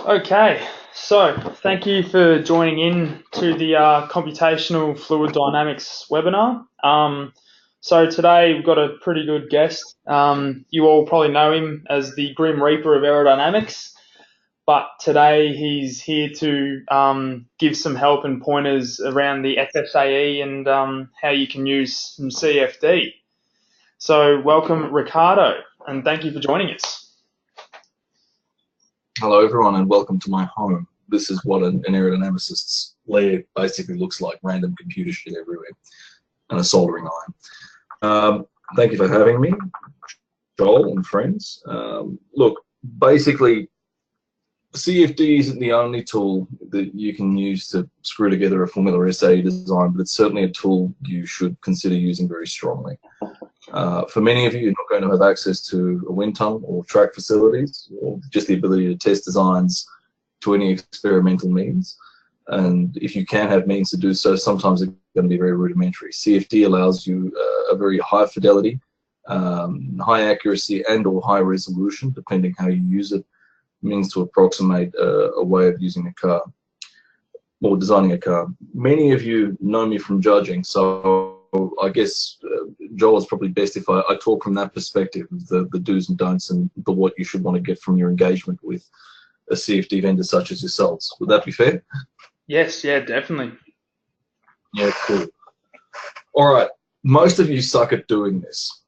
Okay, so thank you for joining in to the Computational Fluid Dynamics webinar. So today we've got a pretty good guest. You all probably know him as the Grim Reaper of aerodynamics, but today he's here to give some help and pointers around the FSAE and how you can use some CFD. So welcome, Ricardo, and thank you for joining us. Hello everyone and welcome to my home. This is what an aerodynamicist's lair basically looks like, random computer shit everywhere and a soldering iron. Thank you for having me, Joel and friends. Look, basically CFD isn't the only tool that you can use to screw together a Formula SAE design, but it's certainly a tool you should consider using very strongly. For many of you, you're not going to have access to a wind tunnel or track facilities, or just the ability to test designs to any experimental means. And if you can have means to do so, sometimes it's going to be very rudimentary. CFD allows you a very high fidelity, high accuracy, and/or high resolution, depending how you use it, means to approximate a way of using a car or designing a car. Many of you know me from judging, so I guess Joel, is probably best if I talk from that perspective, the do's and don'ts and the what you should want to get from your engagement with a CFD vendor such as yourselves. Would that be fair? Yes, yeah, definitely. Yeah, cool. All right, most of you suck at doing this,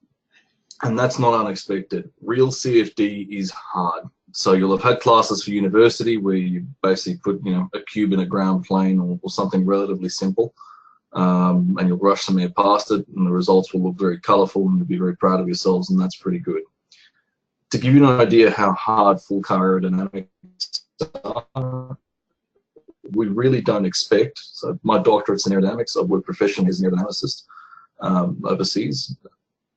and that's not unexpected. Real CFD is hard. So you'll have had classes for university where you basically put, a cube in a ground plane or something relatively simple. And you'll rush some air past it, and the results will look very colorful, and you'll be very proud of yourselves, and that's pretty good. To give you an idea how hard full car aerodynamics are, we really don't expect, so my doctorate's in aerodynamics, I've worked professionally as an aerodynamicist overseas.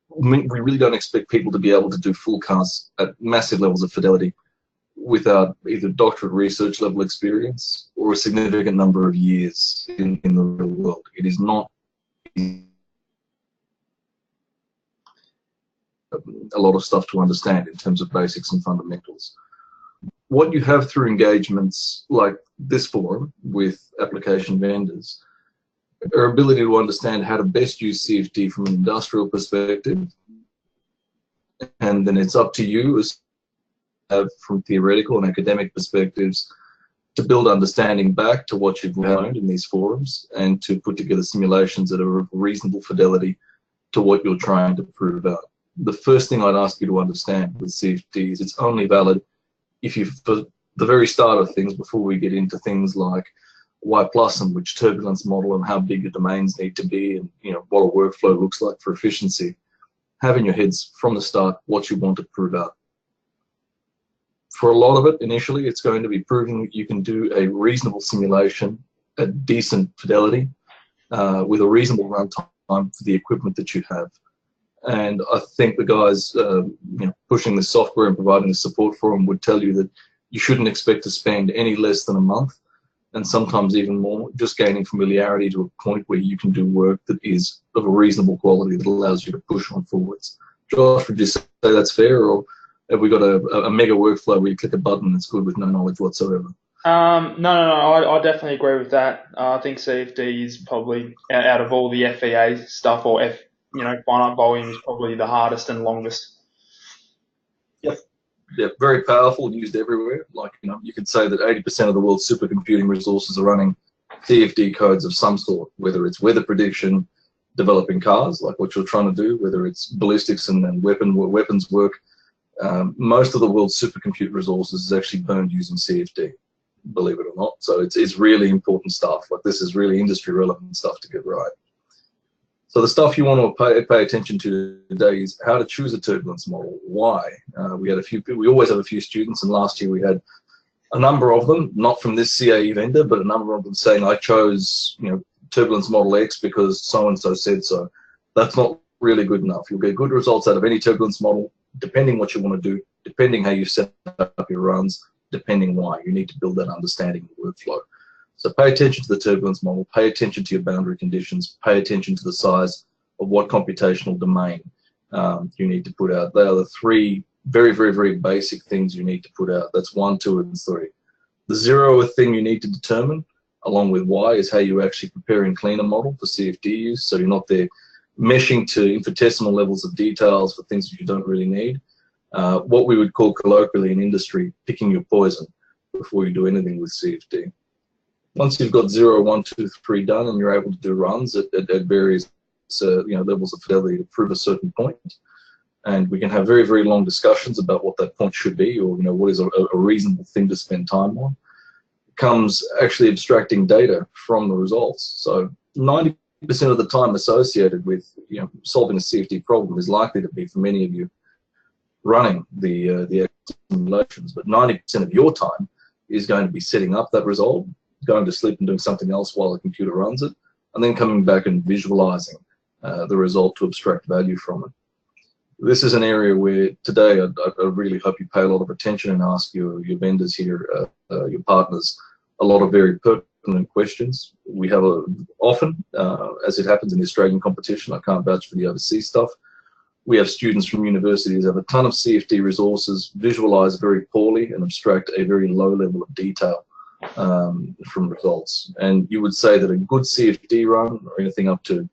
We really don't expect people to be able to do full cars at massive levels of fidelity without either doctorate research level experience or a significant number of years in the real world. It is not a lot of stuff to understand in terms of basics and fundamentals. What you have through engagements like this forum with application vendors are ability to understand how to best use CFD from an industrial perspective, and then it's up to you as from theoretical and academic perspectives to build understanding back to what you've learned in these forums and to put together simulations that are of reasonable fidelity to what you're trying to prove out. The first thing I'd ask you to understand with CFD is it's only valid if you, for the very start of things, before we get into things like Y plus and which turbulence model and how big your domains need to be and what a workflow looks like for efficiency, have in your heads from the start what you want to prove out. For a lot of it, initially, it's going to be proving that you can do a reasonable simulation at decent fidelity with a reasonable runtime for the equipment that you have. And I think the guys pushing the software and providing the support for them would tell you that you shouldn't expect to spend any less than a month, and sometimes even more, just gaining familiarity to a point where you can do work that is of a reasonable quality that allows you to push on forwards. Josh, would you say that's fair, or have we got a mega workflow where you click a button and it's good with no knowledge whatsoever? No, I definitely agree with that. I think CFD is probably, out of all the FEA stuff or finite volume, is probably the hardest and longest. Yep. Yeah, very powerful, used everywhere. Like, you could say that 80% of the world's supercomputing resources are running CFD codes of some sort, whether it's weather prediction, developing cars, like what you're trying to do, whether it's ballistics and weapons work. Most of the world's supercompute resources is actually burned using CFD, believe it or not. So it's really important stuff. Like, this is really industry relevant stuff to get right. So the stuff you want to pay attention to today is how to choose a turbulence model. Why? We always have a few students, and last year we had a number of them, not from this CAE vendor, but a number of them saying, I chose turbulence model X because so-and-so said so. That's not really good enough. You'll get good results out of any turbulence model, depending what you want to do, depending how you set up your runs, depending why. You need to build that understanding of the workflow. So pay attention to the turbulence model, pay attention to your boundary conditions, pay attention to the size of what computational domain you need to put out. They are the three very, very, very basic things you need to put out. That's 1, 2, and 3. The zeroth thing you need to determine, along with why, is how you actually prepare and clean a model for CFD use, so you're not there meshing to infinitesimal levels of details for things that you don't really need. What we would call colloquially in industry, picking your poison before you do anything with CFD. Once you've got 0, 1, 2, 3 done, and you're able to do runs at various levels of fidelity to prove a certain point, and we can have very, very long discussions about what that point should be, or what is a reasonable thing to spend time on, comes actually abstracting data from the results. So 90% of the time associated with solving a CFD problem is likely to be, for many of you, running the simulations, but 90% of your time is going to be setting up that result, going to sleep and doing something else while the computer runs it, and then coming back and visualizing the result to abstract value from it. This is an area where today I really hope you pay a lot of attention and ask your vendors here, your partners, a lot of very pertinent questions. We have often, as it happens in the Australian competition, I can't vouch for the overseas stuff, we have students from universities have a ton of CFD resources, visualize very poorly and abstract a very low level of detail from results. And you would say that a good CFD run, or anything up to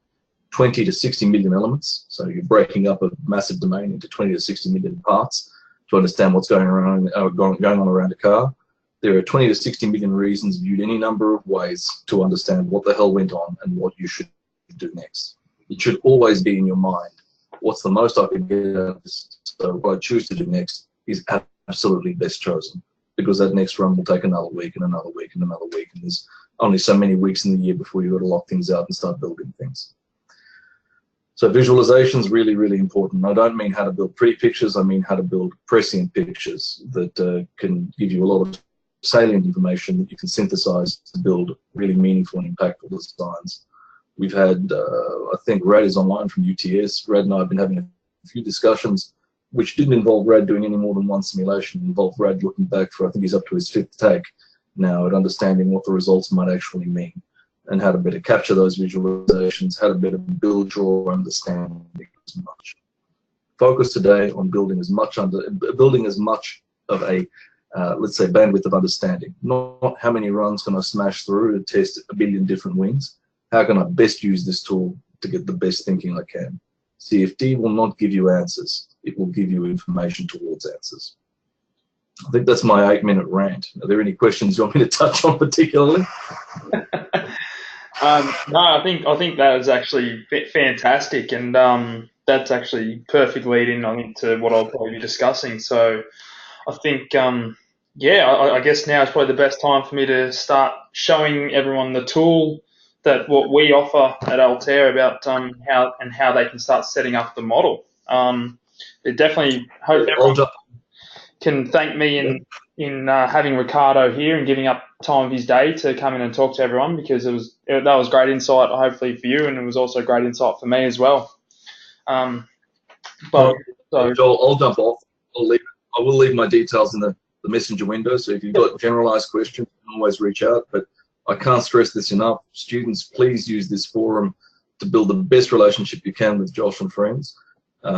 20 to 60 million elements, so you're breaking up a massive domain into 20 to 60 million parts to understand what's going on around a car. There are 20 to 60 million reasons viewed any number of ways to understand what the hell went on and what you should do next. It should always be in your mind. What's the most I can get out of this? So what I choose to do next is absolutely best chosen, because that next run will take another week and another week and another week, and there's only so many weeks in the year before you've got to lock things out and start building things. So visualization is really, really important. I don't mean how to build pretty pictures, I mean how to build prescient pictures that can give you a lot of salient information that you can synthesize to build really meaningful and impactful designs. We've had, I think Rad is online from UTS. Rad and I have been having a few discussions which didn't involve Rad doing any more than one simulation. It involved Rad looking back for, I think he's up to his 5th take now, at understanding what the results might actually mean and how to better capture those visualizations, how to better build your understanding as much. Focus today on building as much of a, let's say, bandwidth of understanding. Not how many runs can I smash through to test a billion different wings. How can I best use this tool to get the best thinking I can? CFD will not give you answers. It will give you information towards answers. I think that's my 8-minute rant. Are there any questions you want me to touch on particularly? No, I think that was actually fantastic, and that's actually perfect lead in, I think, to what I'll probably be discussing. So I think, yeah, I guess now is probably the best time for me to start showing everyone the tool that what we offer at Altair about how they can start setting up the model. It definitely hope everyone can thank me in having Ricardo here and giving up time of his day to come in and talk to everyone, because that was great insight, hopefully for you, and it was also great insight for me as well. Joel, I'll jump off. I will leave my details in the messenger window, so if you've got generalized questions, you can always reach out. But I can't stress this enough. Students, please use this forum to build the best relationship you can with Josh and friends,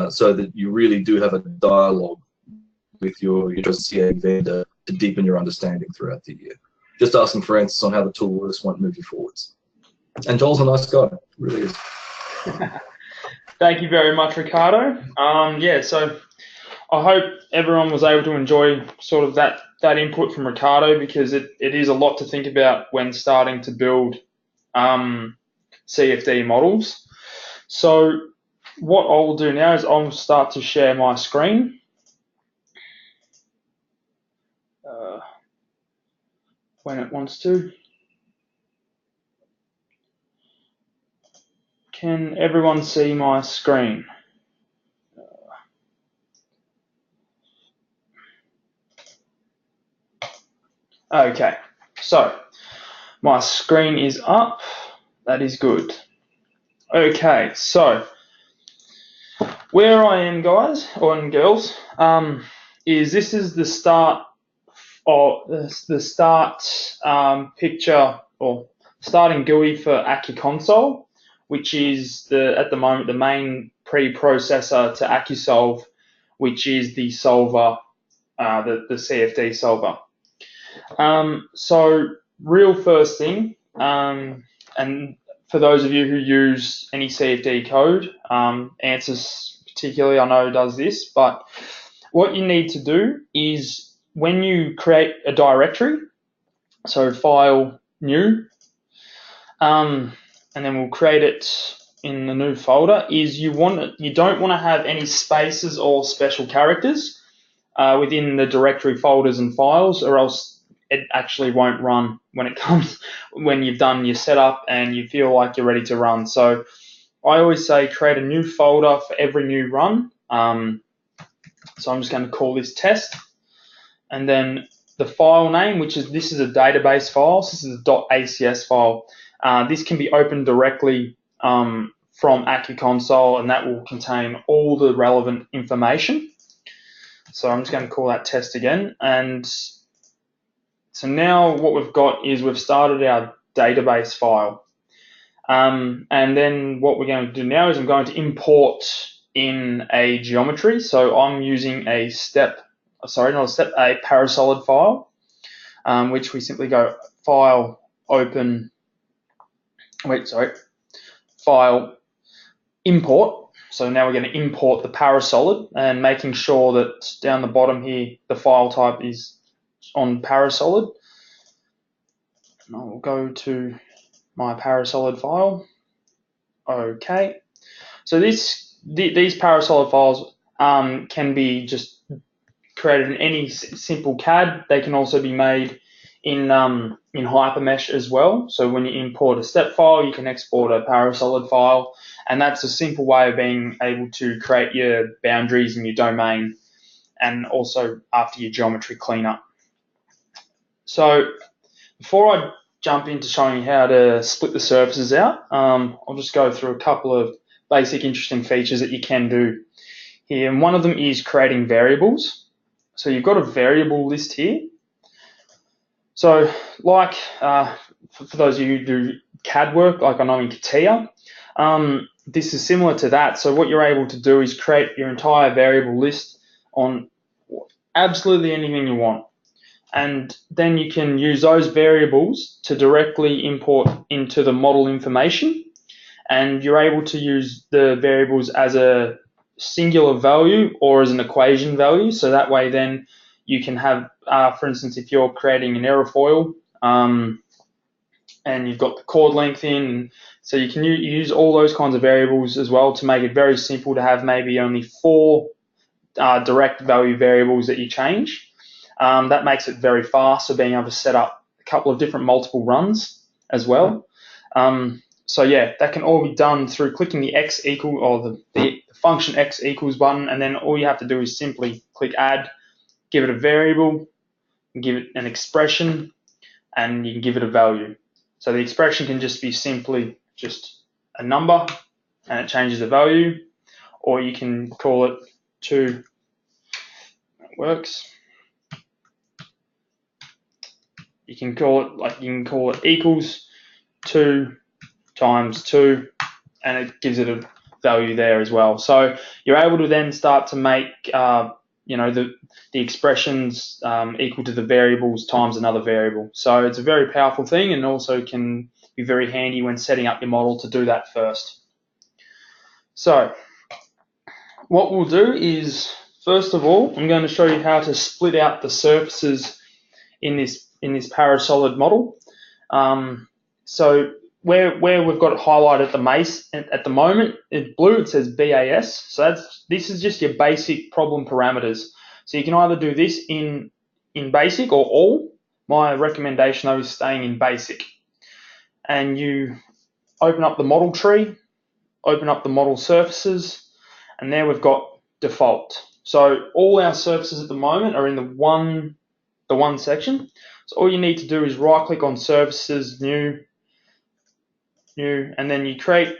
so that you really do have a dialogue with your CA vendor to deepen your understanding throughout the year. Just asking for answers on how the tool works won't move you forwards. And Joel's a nice guy, really is. Thank you very much, Ricardo. Yeah, so I hope everyone was able to enjoy sort of that input from Ricardo, because it is a lot to think about when starting to build CFD models. So what I will do now is I'll start to share my screen. When it wants to. Can everyone see my screen? Okay, so my screen is up. That is good. Okay, so where I am, guys and girls, is the start of the picture or starting GUI for AccuConsole, which is at the moment the main preprocessor to AccuSolve, which is the solver, the CFD solver. So real first thing, and for those of you who use any CFD code, Ansys particularly I know does this, but what you need to do is when you create a directory, so file new, and then we'll create it in the new folder, is you don't want to have any spaces or special characters within the directory folders and files, or else it actually won't run when you've done your setup and you feel like you're ready to run. So I always say create a new folder for every new run. So I'm just going to call this test, and then the file name, this is a database file. So this is a .acs file. This can be opened directly from AccuConsole, and that will contain all the relevant information. So I'm just going to call that test again. And so now what we've got is we've started our database file. And then what we're going to do now is I'm going to import in a geometry. So I'm using a parasolid file, which we simply go file, open, file, import. So now we're going to import the parasolid, and making sure that down the bottom here, the file type is on parasolid. And I'll go to my parasolid file. Okay. So these parasolid files can be just created in any simple CAD. They can also be made in Hypermesh as well. So when you import a step file, you can export a parasolid file, and that's a simple way of being able to create your boundaries and your domain, and also after your geometry cleanup. So before I jump into showing you how to split the surfaces out, I'll just go through a couple of basic interesting features that you can do here. And one of them is creating variables. So you've got a variable list here. So like for those of you who do CAD work, like I know in CATIA, this is similar to that. So what you're able to do is create your entire variable list on absolutely anything you want. And then you can use those variables to directly import into the model information. And you're able to use the variables as a singular value or as an equation value. So that way then you can have, for instance, if you're creating an aerofoil and you've got the chord length in, so you can use all those kinds of variables as well to make it very simple to have maybe only 4 direct value variables that you change. That makes it very fast, so being able to set up a couple of different multiple runs as well. So yeah, that can all be done through clicking the X equal, or the function X equals button, and then all you have to do is simply click add, give it a variable, give it an expression, and you can give it a value. So the expression can just be simply just a number, and it changes the value, or you can call it 2, that works. You can call it equals 2 times 2, and it gives it a value there as well. So you're able to then start to make the expressions equal to the variables times another variable. So it's a very powerful thing, and also can be very handy when setting up your model to do that first. So what we'll do is, first of all, I'm going to show you how to split out the surfaces in this parasolid model. So where we've got it highlighted at the moment in blue, it says BAS. So this is just your basic problem parameters. So you can either do this in basic or all. My recommendation though is staying in basic. And you open up the model tree, open up the model surfaces, and there we've got default. So all our surfaces at the moment are in the one section. So all you need to do is right click on surfaces, new, and then you create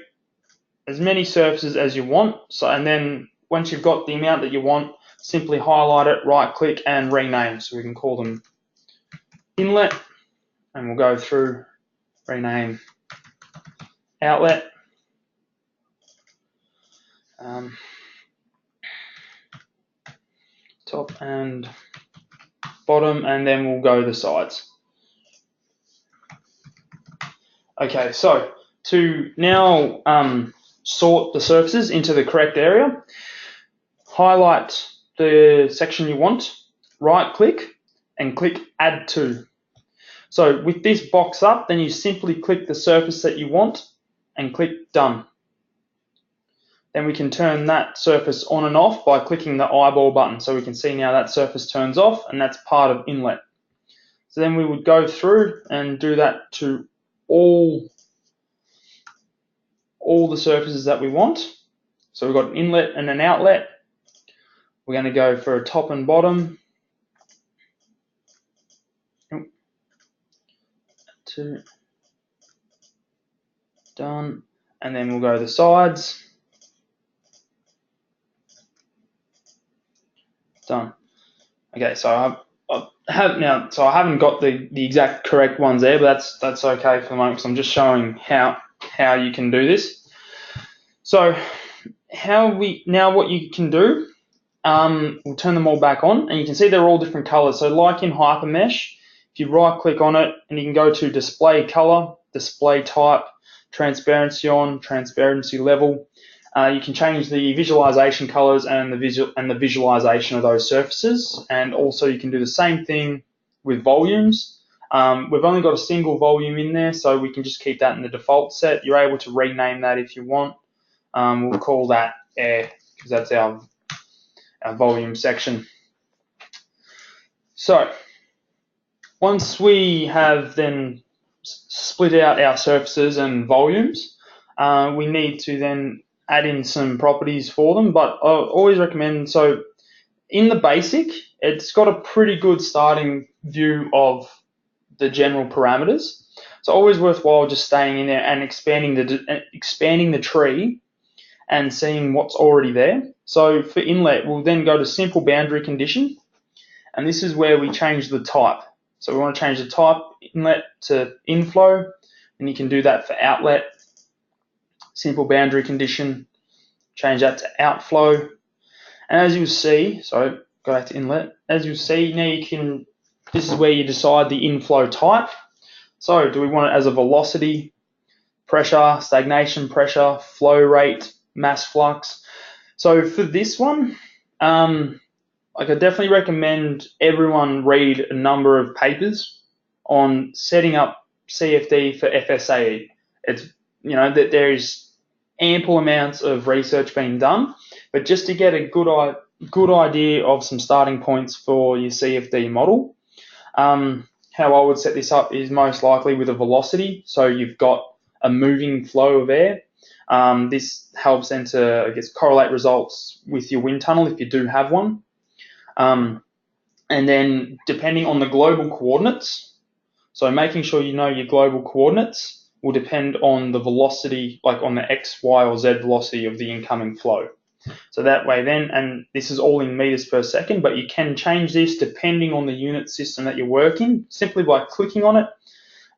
as many surfaces as you want. So, and then once you've got the amount that you want, simply highlight it, right click, and rename. So we can call them inlet, and we'll go through, rename outlet, top and bottom, and then we'll go the sides. Okay, so to now sort the surfaces into the correct area, highlight the section you want, right click, and click Add To. So with this box up, then you simply click the surface that you want and click Done. Then we can turn that surface on and off by clicking the eyeball button. So we can see now that surface turns off, and that's part of inlet. So then we would go through and do that to all the surfaces that we want. So we've got an inlet and an outlet. We're going to go for a top and bottom. Two. Done. And then we'll go the sides. Done. Okay, so I haven't got the exact correct ones there, but that's okay for the moment because I'm just showing how you can do this. So what you can do, we'll turn them all back on, and you can see they're all different colors. So like in Hypermesh, if you right click on it, and you can go to display color, display type, transparency on, transparency level. You can change the visualization colors and the visualization of those surfaces, and also you can do the same thing with volumes. We've only got a single volume in there, so we can just keep that in the default set. You're able to rename that if you want. We'll call that air because that's our volume section. So once we have then split out our surfaces and volumes, we need to then add in some properties for them, but I always recommend, so in the basic, it's got a pretty good starting view of the general parameters. So always worthwhile just staying in there and expanding the tree and seeing what's already there. So for inlet, we'll then go to simple boundary condition, and this is where we change the type. So we want to change the type inlet to inflow, and you can do that for outlet. Simple boundary condition, change that to outflow. And as you'll see, so go back to inlet, as you'll see, now this is where you decide the inflow type. So do we want it as a velocity, pressure, stagnation pressure, flow rate, mass flux? So for this one, I could definitely recommend everyone read a number of papers on setting up CFD for FSAE. It's, that there's ample amounts of research being done, but just to get a good idea of some starting points for your CFD model, how I would set this up is most likely with a velocity. So you've got a moving flow of air. This helps then to, I guess, correlate results with your wind tunnel if you do have one. And then depending on the global coordinates, so making sure you know your global coordinates will depend on the velocity, like on the X, Y, or Z velocity of the incoming flow. So that way then, and this is all in meters per second, but you can change this depending on the unit system that you're working, simply by clicking on it,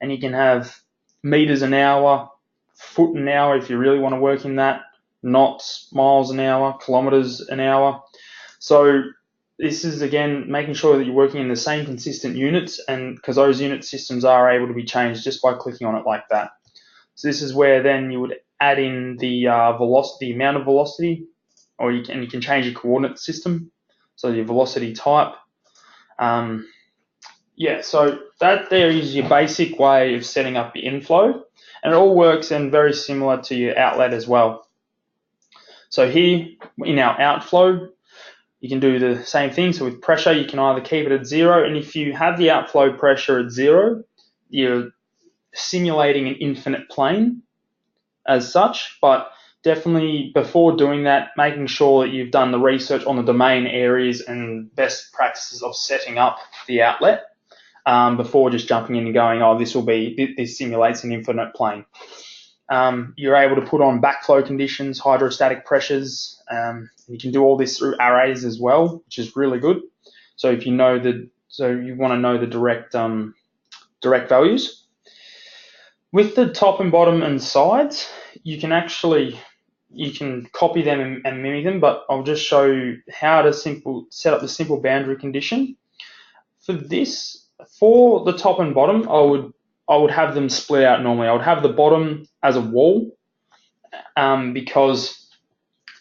and you can have meters an hour, foot an hour if you really want to work in that, knots, miles an hour, kilometers an hour. So this is, again, making sure that you're working in the same consistent units, and because those unit systems are able to be changed just by clicking on it like that. So this is where then you would add in the velocity, amount of velocity, or you can change your coordinate system, so your velocity type. So that there is your basic way of setting up your inflow, and it all works and very similar to your outlet as well. So here in our outflow, you can do the same thing. So with pressure, you can either keep it at 0, and if you have the outflow pressure at 0, you're simulating an infinite plane as such, but definitely before doing that, making sure that you've done the research on the domain areas and best practices of setting up the outlet before just jumping in and going, this simulates an infinite plane. You're able to put on backflow conditions, hydrostatic pressures. You can do all this through arrays as well, which is really good. So if you want to know the direct values. With the top and bottom and sides, you can copy them and mimic them, but I'll just show you how to set up the simple boundary condition. for this, for the top and bottom, I would have them split out normally. I would have the bottom as a wall, because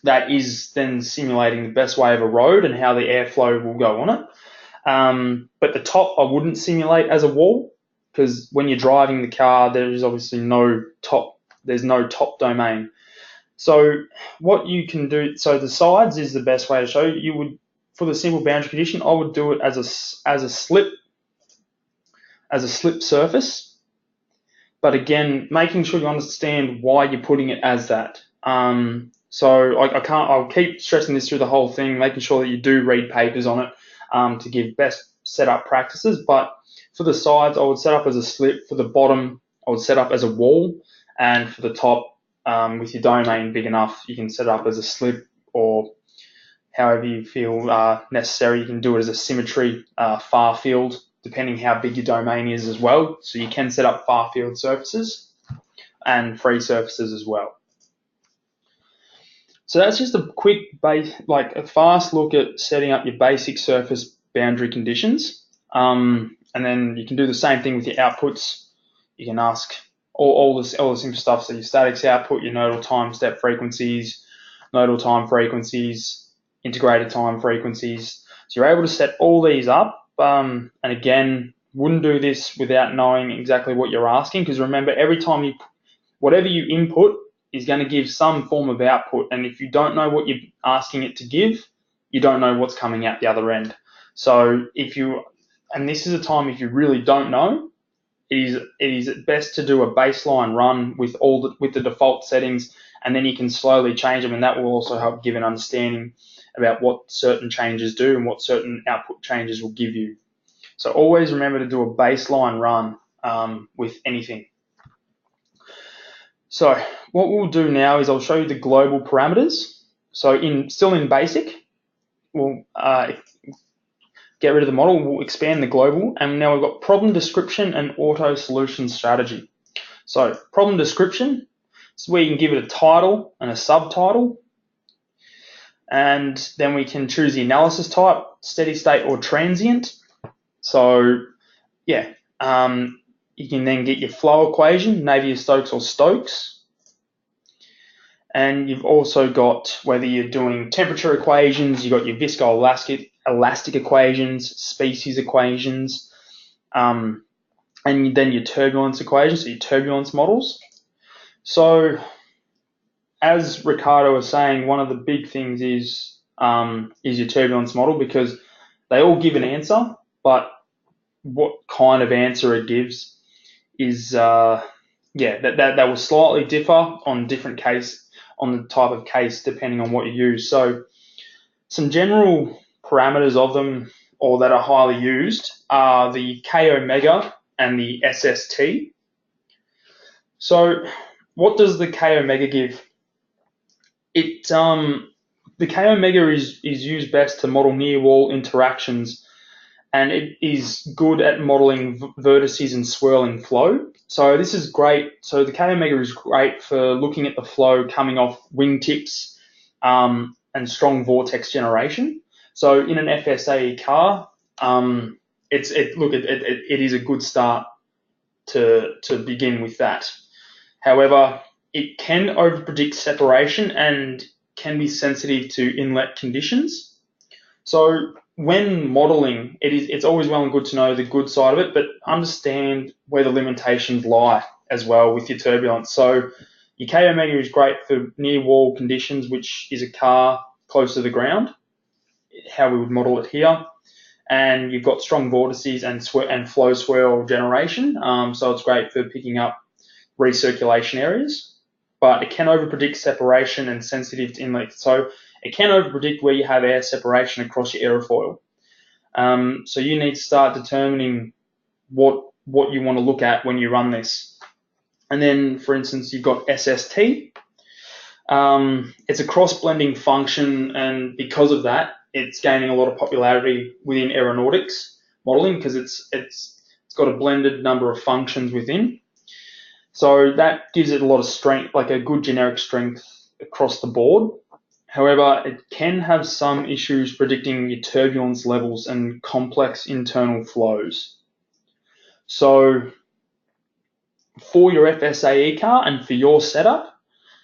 that is then simulating the best way of a road and how the airflow will go on it. But the top I wouldn't simulate as a wall, because when you're driving the car, there is obviously no top. There's no top domain. So what you can do, so the sides is the best way to show you. You would, for the simple boundary condition, I would do it as a slip surface. But again, making sure you understand why you're putting it as that. So I'll keep stressing this through the whole thing, making sure that you do read papers on it, to give best setup practices. But for the sides, I would set up as a slip. For the bottom, I would set up as a wall. And for the top, with your domain big enough, you can set it up as a slip, or however you feel necessary. You can do it as a symmetry far field, depending how big your domain is as well. So you can set up far field surfaces and free surfaces as well. So that's just a quick a fast look at setting up your basic surface boundary conditions. And then you can do the same thing with your outputs. You can ask all the simple stuff. So your statics output, your nodal time step frequencies, nodal time frequencies, integrated time frequencies. So you're able to set all these up. And again, wouldn't do this without knowing exactly what you're asking, because remember, every time whatever you input is going to give some form of output, and if you don't know what you're asking it to give, you don't know what's coming out the other end. So and this is a time if you really don't know, it is best to do a baseline run with the default settings, and then you can slowly change them, and that will also help give an understanding about what certain changes do and what certain output changes will give you. So always remember to do a baseline run with anything. So what we'll do now is I'll show you the global parameters. So still in basic, we'll get rid of the model, we'll expand the global, and now we've got problem description and auto solution strategy. So problem description is where you can give it a title and a subtitle, and then we can choose the analysis type, steady state or transient. So yeah, you can then get your flow equation, Navier-Stokes or Stokes. And you've also got, whether you're doing temperature equations, you've got your viscoelastic equations, species equations, and then your turbulence equations, so your turbulence models. So as Ricardo was saying, one of the big things is your turbulence model, because they all give an answer, but what kind of answer it gives is that will slightly differ on the type of case, depending on what you use. So some general parameters of them, or that are highly used, are the K omega and the SST. So what does the K omega give? The K omega is used best to model near wall interactions, and it is good at modeling vertices and swirling flow. So this is great. So the K omega is great for looking at the flow coming off wingtips and strong vortex generation. So in an FSAE car, it is a good start to begin with that. However, it can overpredict separation and can be sensitive to inlet conditions. So when modeling, it's always well and good to know the good side of it, but understand where the limitations lie as well with your turbulence. So your K omega is great for near wall conditions, which is a car close to the ground, how we would model it here. And you've got strong vortices and flow swirl generation, so it's great for picking up recirculation areas. But it can overpredict separation and sensitive to inlet. So it can overpredict where you have air separation across your aerofoil. So you need to start determining what you want to look at when you run this. And then, for instance, you've got SST. It's a cross-blending function, and because of that, it's gaining a lot of popularity within aeronautics modeling, because it's got a blended number of functions within. So that gives it a lot of strength, like a good generic strength across the board. However, it can have some issues predicting your turbulence levels and complex internal flows. So for your FSAE car and for your setup,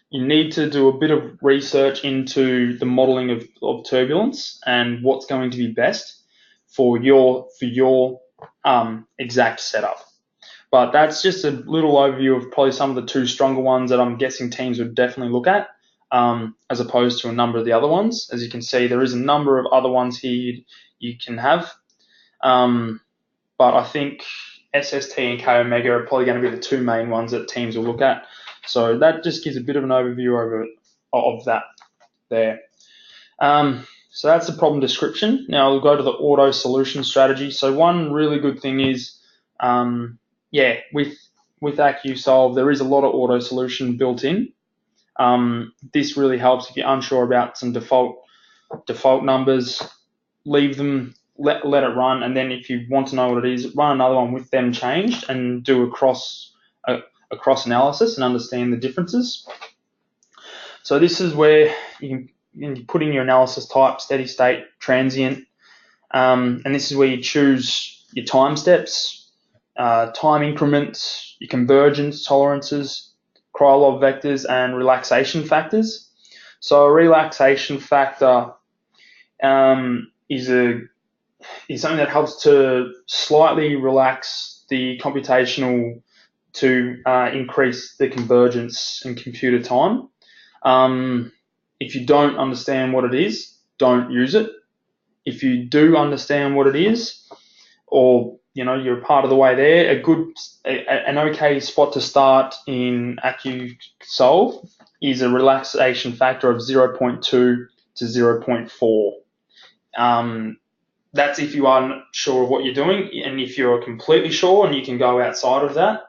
you need to do a bit of research into the modeling of turbulence and what's going to be best for your exact setup. But that's just a little overview of probably some of the two stronger ones that I'm guessing teams would definitely look at, as opposed to a number of the other ones. As you can see, there is a number of other ones here you can have, but I think SST and K Omega are probably going to be the two main ones that teams will look at. So that just gives a bit of an overview of that there. So that's the problem description. Now we'll go to the auto solution strategy. So one really good thing is, with AccuSolve, there is a lot of auto solution built in. This really helps if you're unsure about some default numbers. Leave them, let it run, and then if you want to know what it is, run another one with them changed and do a cross analysis and understand the differences. So this is where you can put in your analysis type, steady state, transient, and this is where you choose your time steps, time increments, your convergence tolerances, Krylov vectors, and relaxation factors. So a relaxation factor is something that helps to slightly relax the computational to increase the convergence and computer time. If you don't understand what it is, don't use it. If you do understand what it is, or you're part of the way there, an okay spot to start in AccuSolve is a relaxation factor of 0.2 to 0.4. That's if you aren't sure of what you're doing, and if you're completely sure and you can go outside of that,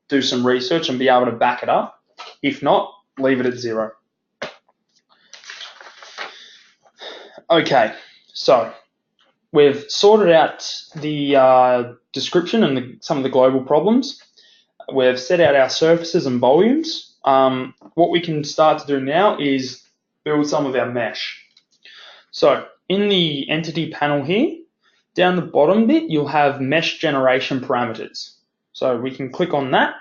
do some research and be able to back it up. If not, leave it at 0. Okay, so we've sorted out the description and some of the global problems. We've set out our surfaces and volumes. What we can start to do now is build some of our mesh. So in the entity panel here, down the bottom bit, you'll have mesh generation parameters. So we can click on that,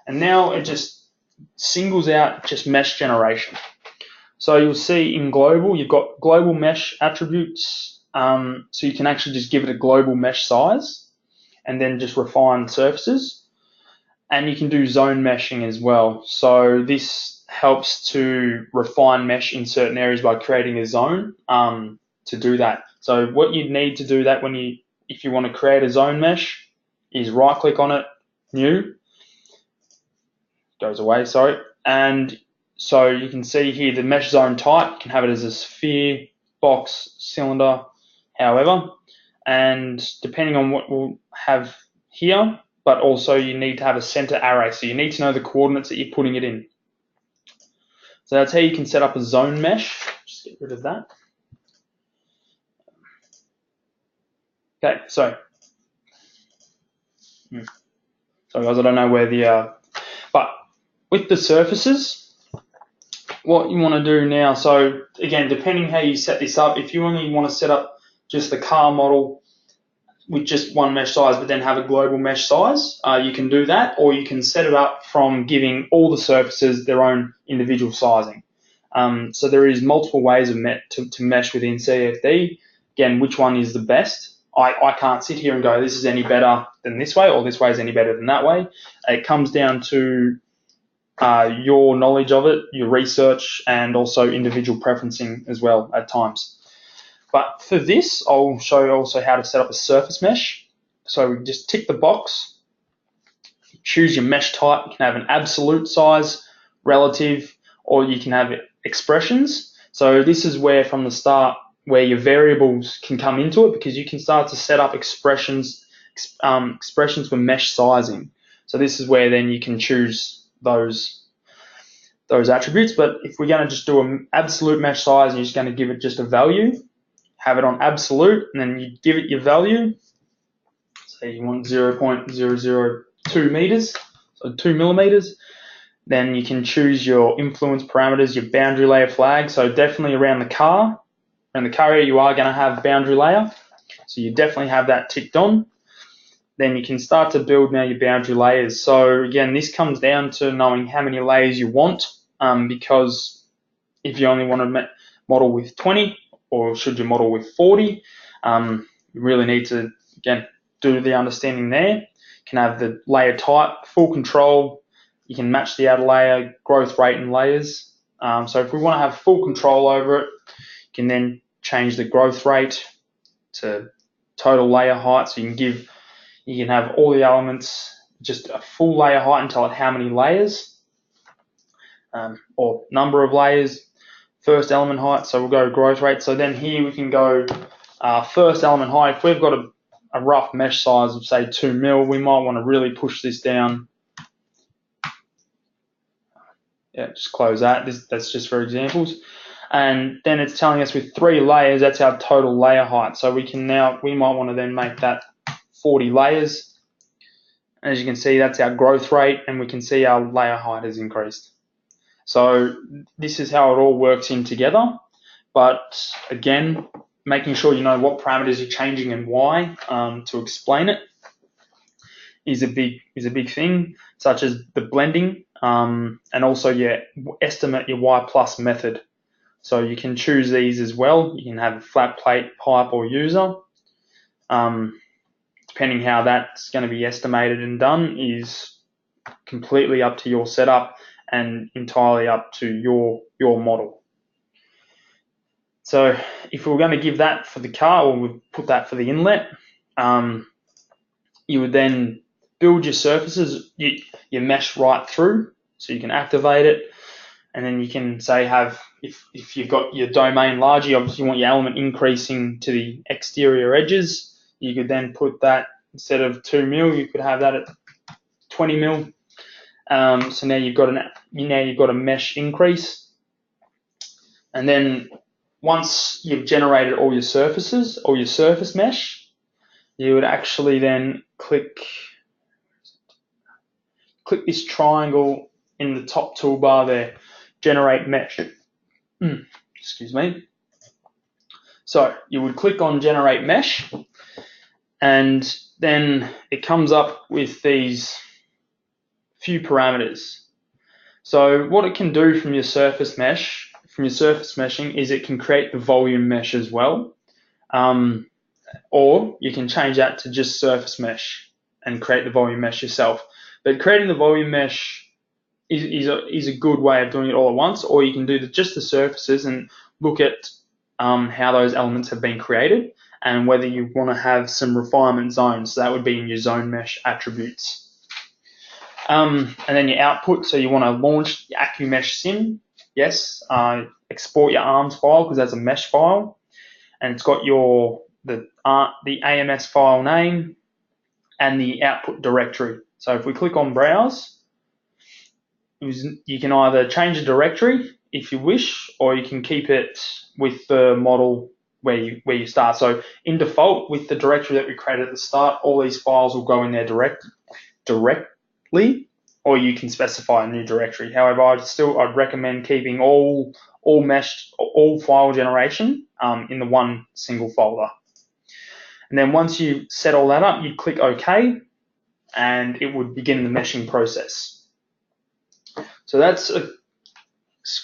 and now it just singles out just mesh generation. So you'll see in global, you've got global mesh attributes. So you can actually just give it a global mesh size and then just refine surfaces. And you can do zone meshing as well. So this helps to refine mesh in certain areas by creating a zone to do that. So what you need to do that if you want to create a zone mesh is right click on it, new, goes away, sorry. And so you can see here the mesh zone type, you can have it as a sphere, box, cylinder, however, and depending on what we'll have here, but also you need to have a center array. So you need to know the coordinates that you're putting it in. So that's how you can set up a zone mesh. Just get rid of that. Okay, so guys, I don't know where but with the surfaces, what you want to do now, so again, depending how you set this up, if you only want to set up just the car model with just one mesh size but then have a global mesh size, you can do that, or you can set it up from giving all the surfaces their own individual sizing. So there is multiple ways to mesh within CFD. Again, which one is the best? I can't sit here and go, this is any better than this way, or this way is any better than that way. It comes down to your knowledge of it, your research, and also individual preferencing as well at times. But for this, I'll show you also how to set up a surface mesh. So we just tick the box, choose your mesh type. You can have an absolute size, relative, or you can have expressions. So this is where from the start where your variables can come into it, because you can start to set up expressions for mesh sizing. So this is where then you can choose those attributes. But if we're going to just do an absolute mesh size and you're just going to give it just a value, have it on absolute, and then you give it your value. Say you want 0.002 meters, so 2 millimeters, Then you can choose your influence parameters, your boundary layer flag. So definitely around the car area, you are going to have boundary layer. So you definitely have that ticked on. Then you can start to build now your boundary layers. So again, this comes down to knowing how many layers you want, because if you only want to model with 20, or should you model with 40, you really need to, again, do the understanding there. You can have the layer type, full control. You can match the outer layer, growth rate, and layers. So if we want to have full control over it, you can then change the growth rate to total layer height. So you can have all the elements just a full layer height and tell it how many layers, or number of layers, first element height. So we'll go growth rate. So then here we can go first element height. If we've got a rough mesh size of say 2 mil, we might want to really push this down. Yeah, just close that. That's just for examples. And then it's telling us with 3 layers, that's our total layer height. So we might want to then make that 40 layers. As you can see, that's our growth rate, and we can see our layer height has increased. So this is how it all works in together. But again, making sure you know what parameters you're changing and why, to explain it, is a big thing, such as the blending, and also estimate your Y plus method. So you can choose these as well. You can have a flat plate, pipe, or user. Depending how that's going to be estimated and done is completely up to your setup and entirely up to your model. So if we're going to give that for the car, or we put that for the inlet, you would then build your surfaces, your mesh right through, so you can activate it, and then you can say if you've got your domain large, you obviously want your element increasing to the exterior edges. You could then put that, instead of 2 mil, you could have that at 20 mil. So now you've got a mesh increase, and then once you've generated all your surfaces or your surface mesh, you would actually then click this triangle in the top toolbar there, generate mesh. Excuse me. So you would click on generate mesh, and then it comes up with these few parameters. So what it can do from your surface meshing, is it can create the volume mesh as well. Or you can change that to just surface mesh and create the volume mesh yourself. But creating the volume mesh is a good way of doing it all at once, or you can do just the surfaces and look at how those elements have been created and whether you want to have some refinement zones. So that would be in your zone mesh attributes. And then your output, so you want to launch your AccuMesh sim. Yes, export your ARMS file because that's a mesh file, and it's got the AMS file name and the output directory. So if we click on browse, you can either change the directory if you wish, or you can keep it with the model where you start. So in default, with the directory that we created at the start, all these files will go in there directly, or you can specify a new directory. However, I'd recommend keeping all file generation in the one single folder. And then once you set all that up, you click OK, and it would begin the meshing process. So that's a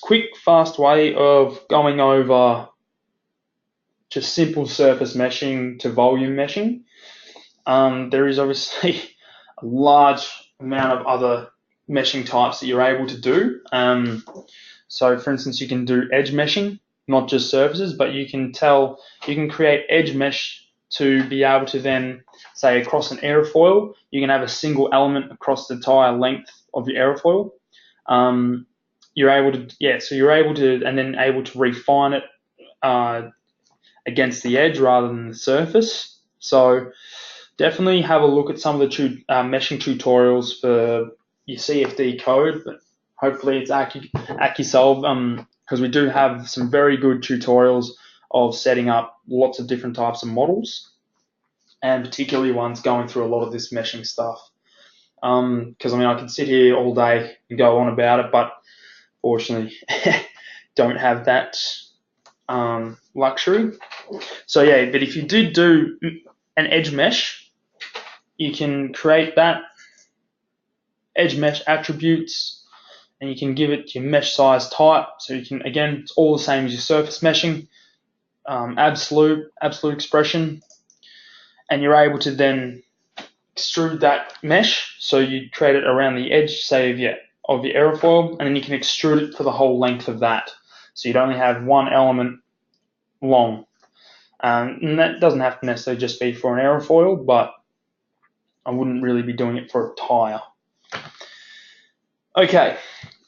quick, fast way of going over just simple surface meshing to volume meshing. There is obviously a large amount of other meshing types that you're able to do. So for instance, you can do edge meshing, not just surfaces, but you can create edge mesh to be able to then, say, across an airfoil, you can have a single element across the entire length of your airfoil. You're able to, and then able to refine it against the edge rather than the surface. So definitely have a look at some of the meshing tutorials for your CFD code, but hopefully it's AccuSolve, because we do have some very good tutorials of setting up lots of different types of models, and particularly ones going through a lot of this meshing stuff. Because I mean, I could sit here all day and go on about it, but fortunately, don't have that luxury. So yeah, but if you did do an edge mesh, you can create that edge mesh attributes, and you can give it your mesh size type. So you can, again, it's all the same as your surface meshing, absolute expression, and you're able to then extrude that mesh. So you create it around the edge, say of your aerofoil, and then you can extrude it for the whole length of that. So you'd only have one element long. And that doesn't have to necessarily just be for an aerofoil, but I wouldn't really be doing it for a tire. Okay,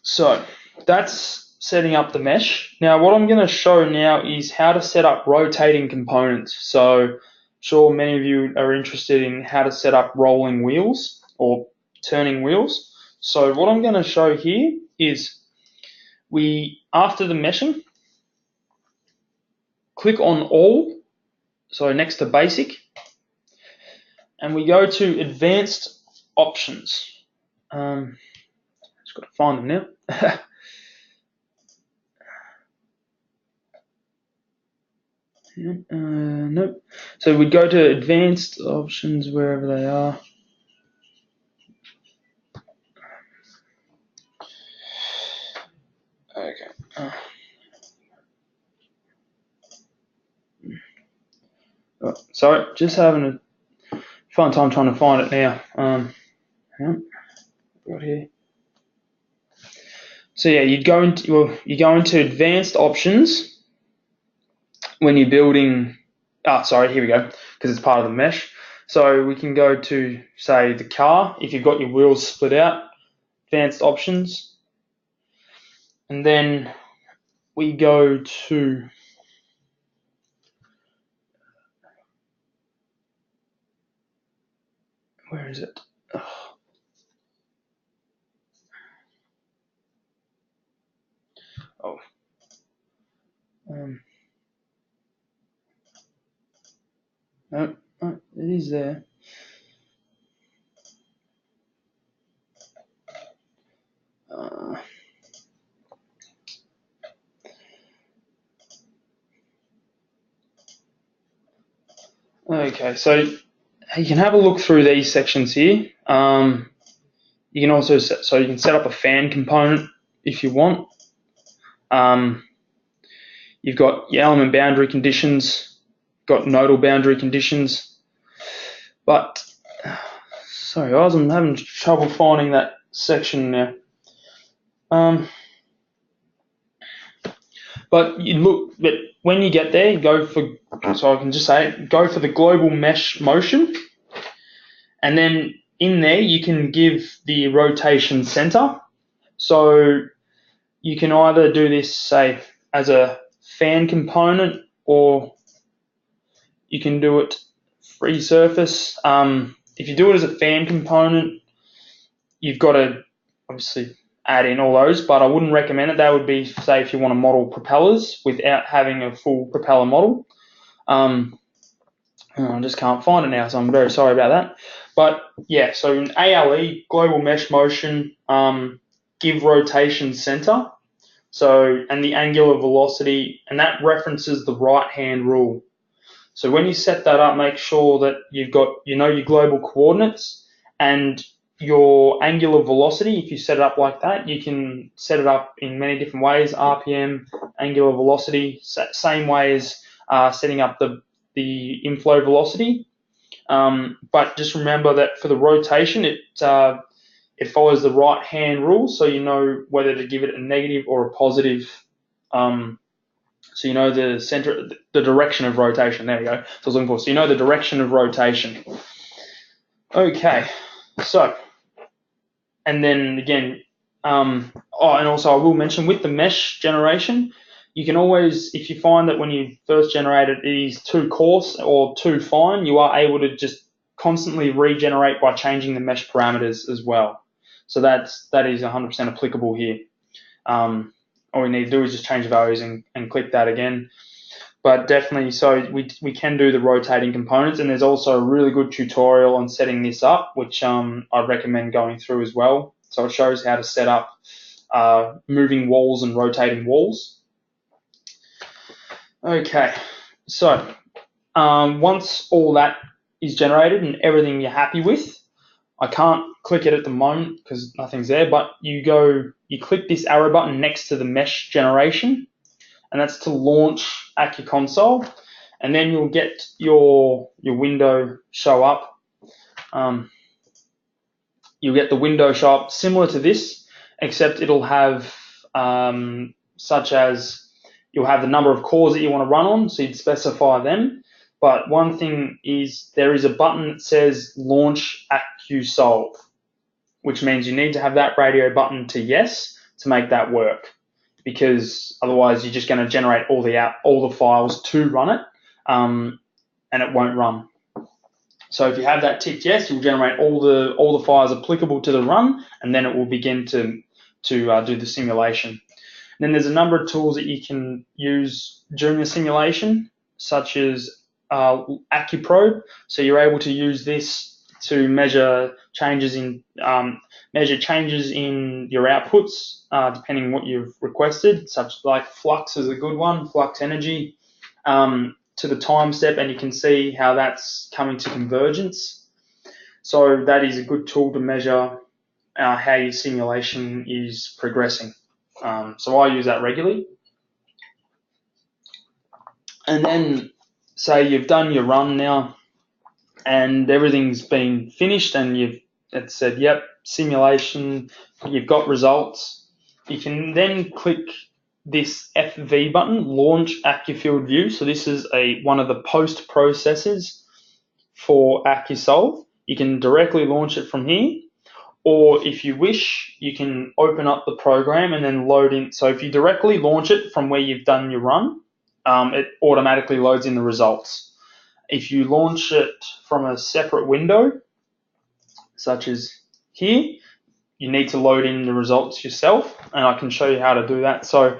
so that's setting up the mesh. Now what I'm going to show now is how to set up rotating components. So I'm sure many of you are interested in how to set up rolling wheels or turning wheels. So what I'm going to show here is after the meshing, click on all, so next to basic, and we go to advanced options. Just got to find them now. Nope. So we go to advanced options wherever they are. Okay. Sorry, just having a fun time trying to find it now. Got here. So yeah, you go into advanced options when you're building. Sorry, here we go, because it's part of the mesh. So we can go to, say, the car, if you've got your wheels split out, advanced options, and then we go to where is it? No, it is there. Okay, so you can have a look through these sections here. You can also you can set up a fan component if you want. You've got your element boundary conditions, got nodal boundary conditions, but sorry guys, I'm having trouble finding that section now. But when you get there, go for the global mesh motion, and then in there you can give the rotation center. So you can either do this, say, as a fan component, or you can do it free surface. If you do it as a fan component, you've got to obviously add in all those, but I wouldn't recommend it. That would be, say, if you want to model propellers without having a full propeller model. I just can't find it now, so I'm very sorry about that. But yeah, so in ALE, global mesh motion, give rotation center. So, and the angular velocity, and that references the right-hand rule. So when you set that up, make sure that you've got, your global coordinates and your angular velocity. If you set it up like that, you can set it up in many different ways, RPM, angular velocity, same way as setting up the inflow velocity. But just remember that for the rotation, it follows the right-hand rule, so you know whether to give it a negative or a positive. So you know the center, the direction of rotation. There we go. So I was looking for. So you know the direction of rotation. Okay. So, and then again, and also I will mention with the mesh generation, you can always, if you find that when you first generate it, it is too coarse or too fine, you are able to just constantly regenerate by changing the mesh parameters as well. So that is 100% applicable here. All we need to do is just change the values and click that again. But definitely, so we can do the rotating components, and there's also a really good tutorial on setting this up, which I'd recommend going through as well. So it shows how to set up moving walls and rotating walls. Okay, so once all that is generated and everything you're happy with, I can't click it at the moment because nothing's there, but you click this arrow button next to the mesh generation, and that's to launch AccuConsole, and then you'll get your window show up. You'll get the window show up similar to this, except it'll have such as you'll have the number of cores that you want to run on, so you'd specify them. But one thing is there is a button that says Launch AccuSolve, which means you need to have that radio button to yes to make that work, because otherwise you're just going to generate all the files to run it, and it won't run. So if you have that ticked yes, you'll generate all the files applicable to the run, and then it will begin to do the simulation. And then there's a number of tools that you can use during the simulation, such as AccuProbe. So you're able to use this to measure changes in your outputs, depending on what you've requested. Such like flux is a good one, flux energy, to the time step, and you can see how that's coming to convergence. So that is a good tool to measure how your simulation is progressing. So I use that regularly. And then say you've done your run now and everything's been finished and it said, yep, simulation, you've got results. You can then click this FV button, Launch AccuField View. So this is one of the post processes for AccuSolve. You can directly launch it from here, or if you wish, you can open up the program and then load in. So if you directly launch it from where you've done your run, it automatically loads in the results. If you launch it from a separate window, such as here, you need to load in the results yourself, and I can show you how to do that. So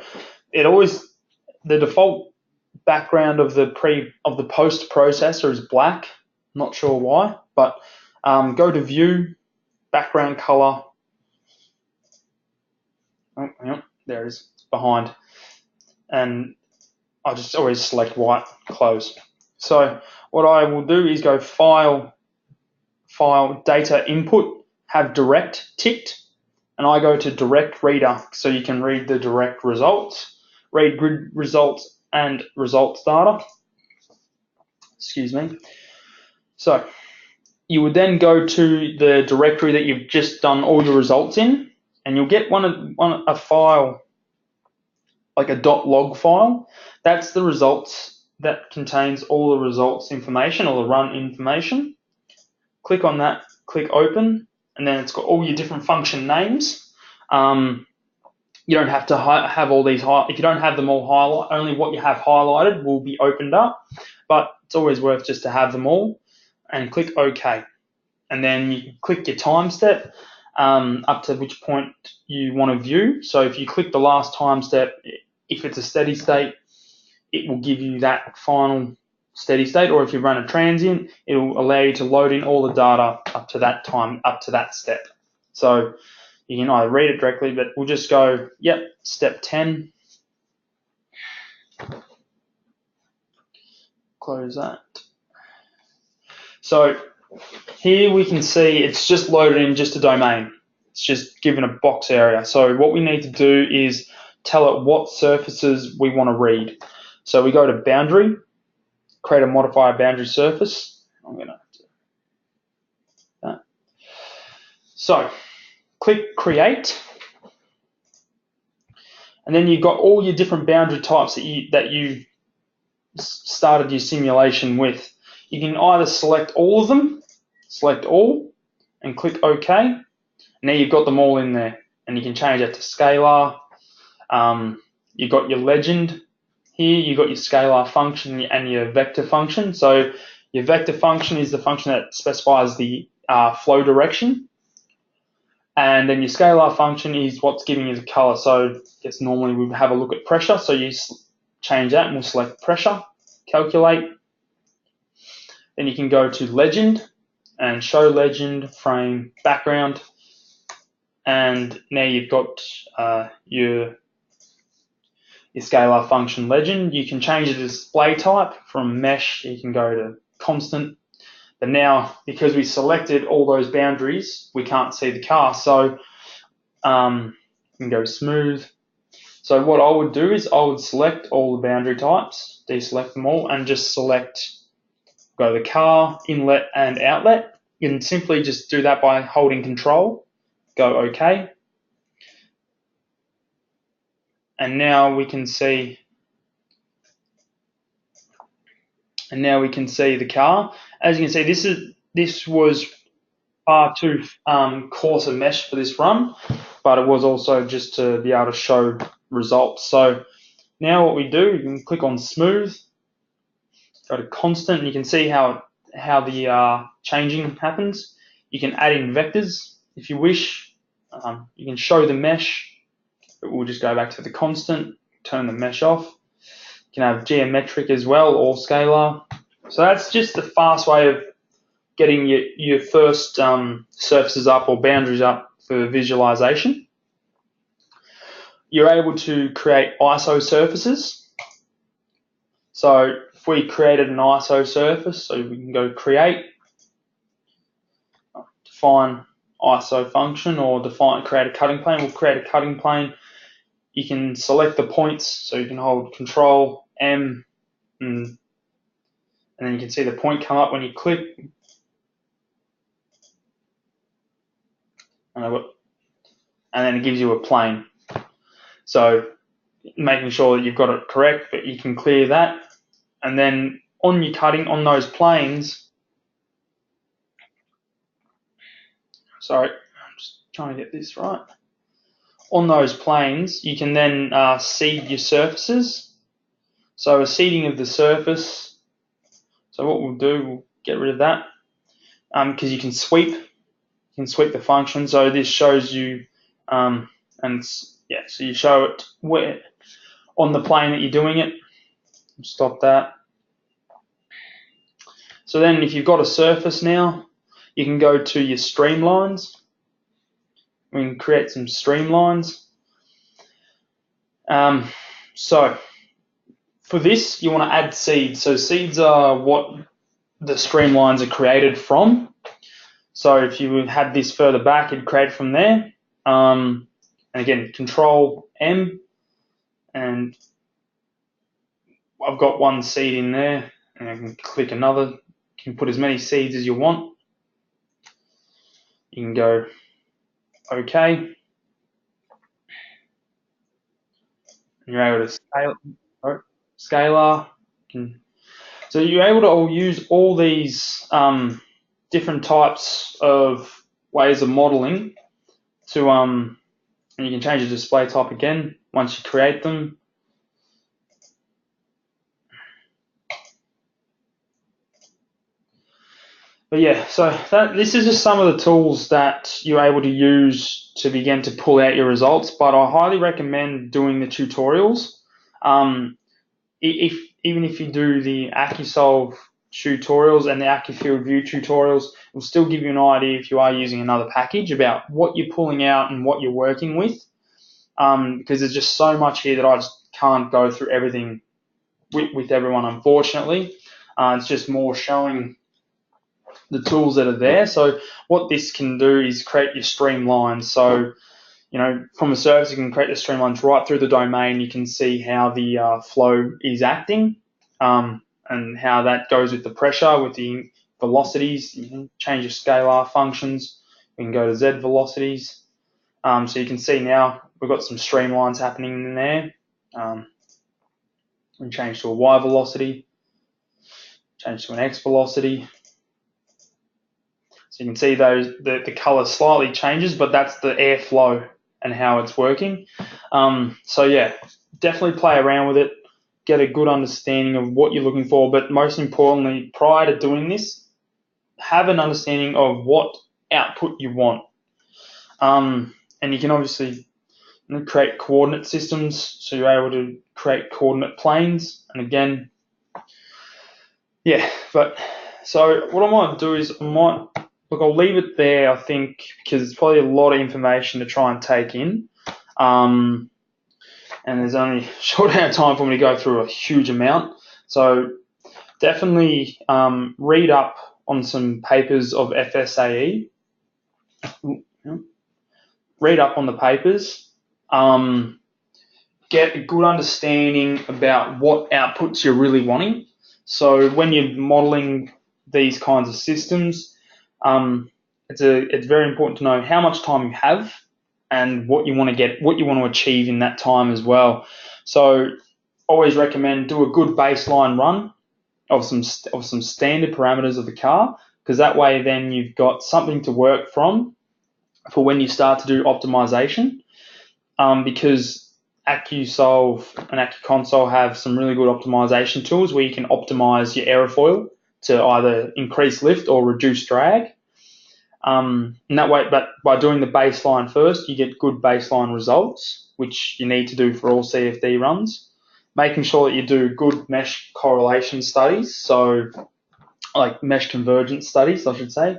the default background of the post processor is black. Not sure why, but go to View, Background Color. Oh, yeah, there it is, it's behind, and I just always select white, close. So what I will do is go File, Data Input, have Direct ticked, and I go to Direct Reader, so you can read the direct results, read grid results and results data. Excuse me. So you would then go to the directory that you've just done all your results in, and you'll get a file, like a .log file. That's the results that contains all the results information or the run information. Click on that, click Open, and then it's got all your different function names. You don't have to have all these, if you don't have them all highlighted, only what you have highlighted will be opened up, but it's always worth just to have them all, and click OK. And then you can click your time step up to which point you want to view. So if you click the last time step, if it's a steady state, it will give you that final steady state, or if you run a transient, it will allow you to load in all the data up to that time, up to that step. So you can either read it directly, but we'll just go, yep, step 10. Close that. So here we can see it's just loaded in just a domain. It's just given a box area. So what we need to do is tell it what surfaces we want to read. So we go to Boundary, create a modifier boundary surface. I'm going to do that. So click Create, and then you've got all your different boundary types that you started your simulation with. You can either select all of them, select all, and click OK. Now you've got them all in there, and you can change that to scalar. You've got your legend here, you've got your scalar function and your vector function. So your vector function is the function that specifies the flow direction, and then your scalar function is what's giving you the color. So I guess normally we would have a look at pressure, so you change that and we'll select pressure. calculate. Then you can go to legend and show legend, frame, background. And now you've got your scalar function legend. You can change the display type from mesh, you can go to constant. But now, because we selected all those boundaries, we can't see the car. So you can go smooth. So what I would do is I would select all the boundary types, deselect them all, and just select, go the car, inlet, and outlet. You can simply just do that by holding Control, go OK. And now we can see the car. As you can see, this was far too coarse a mesh for this run, but it was also just to be able to show results. So now what we do, you can click on smooth, go to constant, and you can see how the changing happens. You can add in vectors if you wish. You can show the mesh, but we'll just go back to the constant, turn the mesh off. You can have geometric as well, or scalar. So that's just the fast way of getting your first surfaces up or boundaries up for visualization. You're able to create isosurfaces. So if we created an isosurface, so we can go create, define iso function, or create a cutting plane. We'll create a cutting plane. You can select the points, so you can hold Control M, and then you can see the point come up when you click. And then it gives you a plane. So making sure that you've got it correct, but you can clear that. And then on your cutting, on those planes, sorry, I'm just trying to get this right. On those planes, you can then seed your surfaces. So a seeding of the surface. So what we'll do, we'll get rid of that, because you can sweep. You can sweep the function. So this shows you, so you show it where on the plane that you're doing it. Stop that. So then if you've got a surface now, you can go to your streamlines. We can create some streamlines. So for this, you want to add seeds. So seeds are what the streamlines are created from. So if you had this further back, it'd create from there. And again, Control M, and I've got one seed in there, and I can click another. You can put as many seeds as you want. You can go OK. And you're able to scalar. So you're able to use all these different types of ways of modeling to and you can change the display type again once you create them. But yeah, so this is just some of the tools that you're able to use to begin to pull out your results, but I highly recommend doing the tutorials. Even if you do the AccuSolve tutorials and the AccuField View tutorials, it will still give you an idea if you are using another package about what you're pulling out and what you're working with, because there's just so much here that I just can't go through everything with everyone, unfortunately. It's just more showing the tools that are there. So what this can do is create your streamlines. So, from a surface, you can create the streamlines right through the domain. You can see how the flow is acting, and how that goes with the pressure, with the velocities. You can change your scalar functions. We can go to Z velocities. So you can see now we've got some streamlines happening in there. We can change to a Y velocity, change to an X velocity. So you can see the color slightly changes, but that's the airflow and how it's working. So yeah, definitely play around with it, get a good understanding of what you're looking for, but most importantly, prior to doing this, have an understanding of what output you want. And you can obviously create coordinate systems, so you're able to create coordinate planes. And again, Yeah, but so what I might do is I'll leave it there, I think, because it's probably a lot of information to try and take in. And there's only a short amount of time for me to go through a huge amount. So definitely read up on some papers of FSAE. Read up on the papers. Get a good understanding about what outputs you're really wanting. So when you're modeling these kinds of systems, it's very important to know how much time you have and what you want to achieve in that time as well. So always recommend do a good baseline run of some standard parameters of the car, because that way then you've got something to work from for when you start to do optimization. Because AccuSolve and AccuConsole have some really good optimization tools where you can optimize your aerofoil to either increase lift or reduce drag. And that way, but by doing the baseline first, you get good baseline results, which you need to do for all CFD runs. Making sure that you do good mesh correlation studies, so like mesh convergence studies, I should say,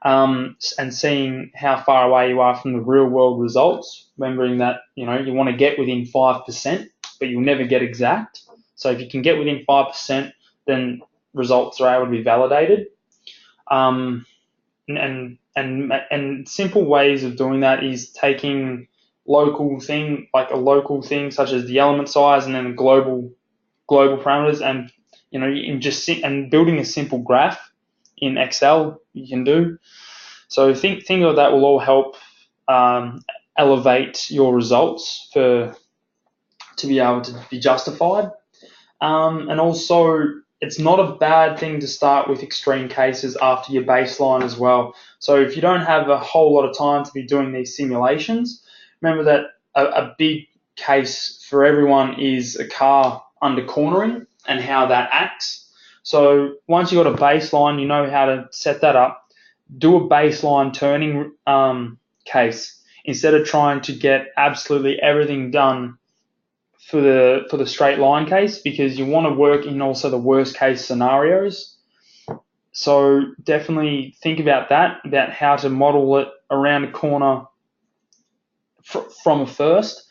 and seeing how far away you are from the real world results. Remembering that you want to get within 5%, but you'll never get exact. So if you can get within 5%, then results are able to be validated. And simple ways of doing that is taking a local thing such as the element size and then global parameters, and and building a simple graph in Excel you can do. So think of that will all help elevate your results to be able to be justified. And also, it's not a bad thing to start with extreme cases after your baseline as well. So if you don't have a whole lot of time to be doing these simulations, remember that a big case for everyone is a car under cornering and how that acts. So once you've got a baseline, you know how to set that up. Do a baseline turning case instead of trying to get absolutely everything done for the straight line case, because you want to work in also the worst case scenarios. So definitely think about that, about how to model it around a corner from a first.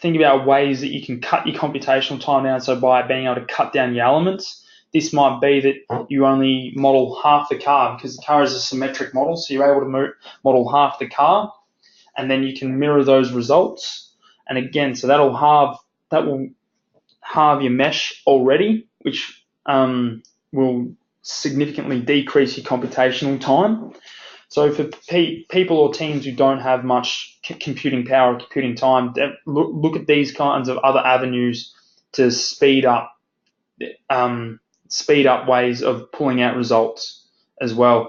Think about ways that you can cut your computational time down. So by being able to cut down your elements, this might be that you only model half the car, because the car is a symmetric model. So you're able to model half the car, and then you can mirror those results. And again, so that will halve your mesh already, which will significantly decrease your computational time. So for people or teams who don't have much computing power or computing time, look at these kinds of other avenues to speed up ways of pulling out results as well.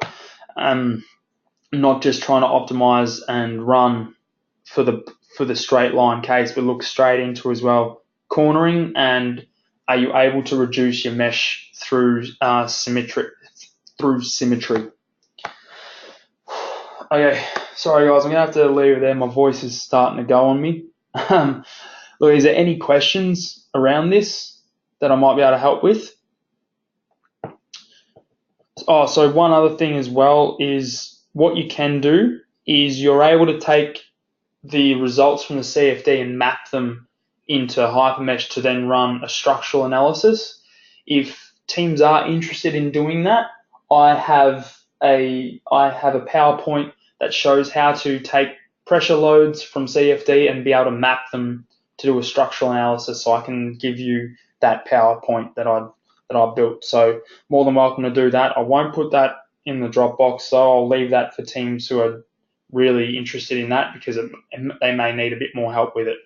Not just trying to optimize and run for the straight line case, but look straight into as well cornering, and are you able to reduce your mesh through symmetry? Okay, sorry guys, I'm gonna have to leave it there. My voice is starting to go on me. Look, is there any questions around this that I might be able to help with? Oh, so one other thing as well is what you can do is you're able to take the results from the CFD and map them into Hypermesh to then run a structural analysis. If teams are interested in doing that, I have a PowerPoint that shows how to take pressure loads from CFD and be able to map them to do a structural analysis. So I can give you that PowerPoint that I built. So more than welcome to do that. I won't put that in the Dropbox, so I'll leave that for teams who are really interested in that, because they may need a bit more help with it.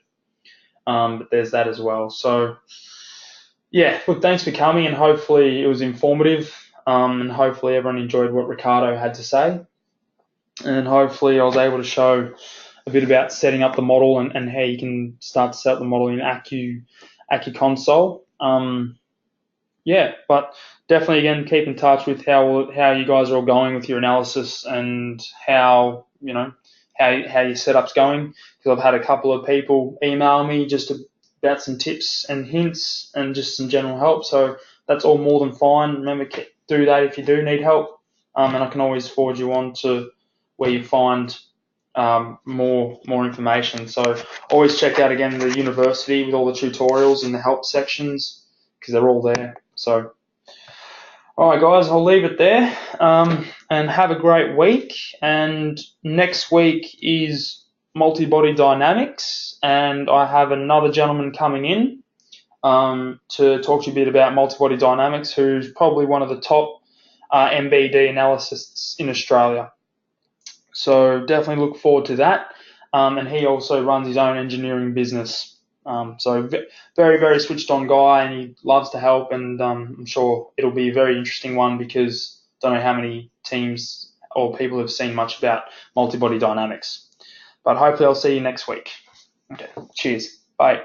But there's that as well. So yeah, look, thanks for coming, and hopefully it was informative, and hopefully everyone enjoyed what Ricardo had to say, and hopefully I was able to show a bit about setting up the model and how you can start to set up the model in AccuConsole. Yeah, but definitely again keep in touch with how you guys are all going with your analysis and how your setup's going, because I've had a couple of people email me just about some tips and hints and just some general help. So that's all more than fine. Remember, do that if you do need help, and I can always forward you on to where you find more information. So always check out again the university with all the tutorials in the help sections because they're all there. So all right, guys, I'll leave it there, and have a great week. And next week is multi-body dynamics, and I have another gentleman coming in to talk to you a bit about multi-body dynamics, who's probably one of the top MBD analysts in Australia. So definitely look forward to that. And he also runs his own engineering business. So very, very switched on guy, and he loves to help, and I'm sure it'll be a very interesting one because I don't know how many teams or people have seen much about multi-body dynamics. But hopefully I'll see you next week. Okay, cheers. Bye.